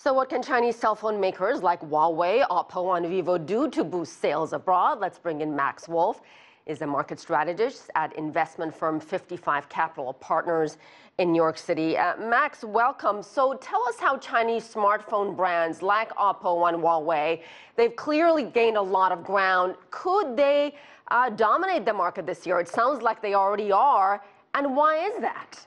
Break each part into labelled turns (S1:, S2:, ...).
S1: So what can Chinese cell phone makers like Huawei, Oppo, and Vivo do to boost sales abroad? Let's bring in Max Wolff, is a market strategist at investment firm 55 Capital Partners in New York City. Max, welcome. So tell us how Chinese smartphone brands like Oppo and Huawei, they've clearly gained a lot of ground. Could they dominate the market this year? It sounds like they already are. And why is that?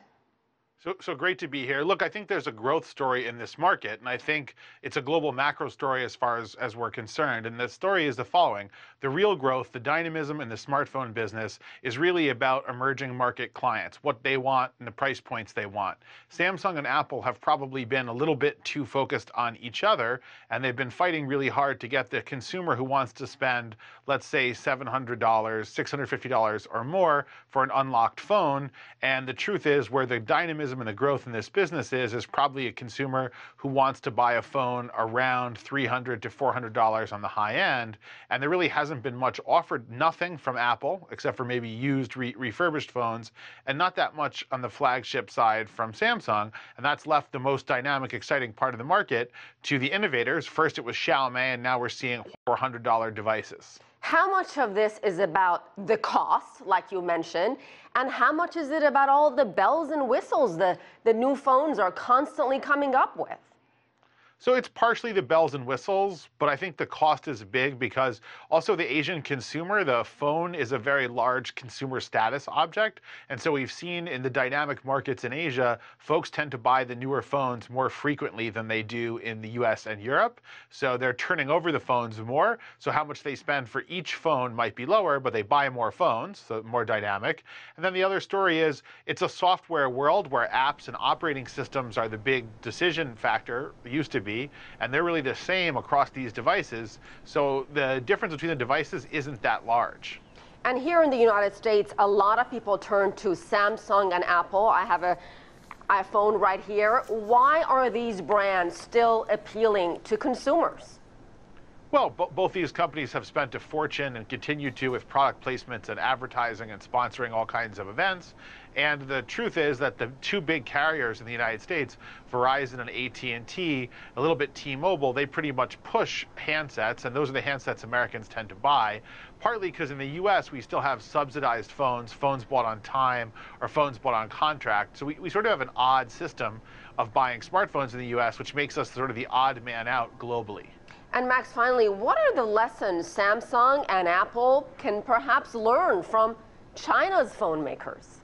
S2: So great to be here. Look, I think there's a growth story in this market, and I think it's a global macro story as far as we're concerned. And the story is the following. The real growth, the dynamism in the smartphone business is really about emerging market clients, what they want and the price points they want. Samsung and Apple have probably been a little bit too focused on each other, and they've been fighting really hard to get the consumer who wants to spend, let's say, $700, $650 or more for an unlocked phone. And the truth is, where the dynamism and the growth in this business is probably a consumer who wants to buy a phone around $300 to $400 on the high end, and there really hasn't been much offered, nothing from Apple except for maybe used refurbished phones, and not that much on the flagship side from Samsung, and that's left the most dynamic, exciting part of the market to the innovators. First it was Xiaomi, and now we're seeing $400 devices.
S1: How much of this is about the cost, like you mentioned, and how much is it about all the bells and whistles the new phones are constantly coming up with?
S2: So it's partially the bells and whistles, but I think the cost is big because also the Asian consumer, the phone is a very large consumer status object. And so we've seen in the dynamic markets in Asia, folks tend to buy the newer phones more frequently than they do in the US and Europe. So they're turning over the phones more. So how much they spend for each phone might be lower, but they buy more phones, so more dynamic. And then the other story is it's a software world where apps and operating systems are the big decision factor, used to be. And they're really the same across these devices. So the difference between the devices isn't that large.
S1: And here in the United States, a lot of people turn to Samsung and Apple. I have an iPhone right here. Why are these brands still appealing to consumers?
S2: Well, both these companies have spent a fortune and continue to with product placements and advertising and sponsoring all kinds of events. And the truth is that the two big carriers in the United States, Verizon and AT&T, a little bit T-Mobile, they pretty much push handsets, and those are the handsets Americans tend to buy, partly because in the US we still have subsidized phones, phones bought on time, or phones bought on contract. So we sort of have an odd system of buying smartphones in the US, which makes us sort of the odd man out globally.
S1: And Max, finally, what are the lessons Samsung and Apple can perhaps learn from China's phone makers?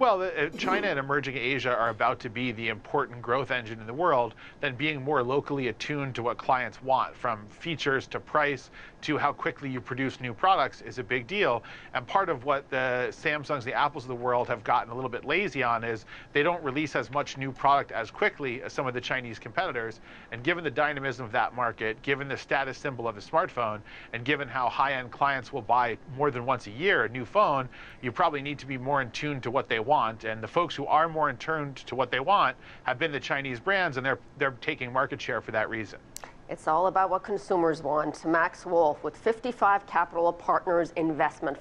S2: Well, China and emerging Asia are about to be the important growth engine in the world, then being more locally attuned to what clients want, from features to price to how quickly you produce new products is a big deal. And part of what the Samsungs, the Apples of the world have gotten a little bit lazy on is they don't release as much new product as quickly as some of the Chinese competitors. And given the dynamism of that market, given the status symbol of the smartphone, and given how high-end clients will buy more than once a year a new phone, you probably need to be more in tune to what they want. And the folks who are more in tune to what they want have been the Chinese brands, and they're taking market share for that reason.
S1: It's all about what consumers want. Max Wolff with 55 Capital Partners Investment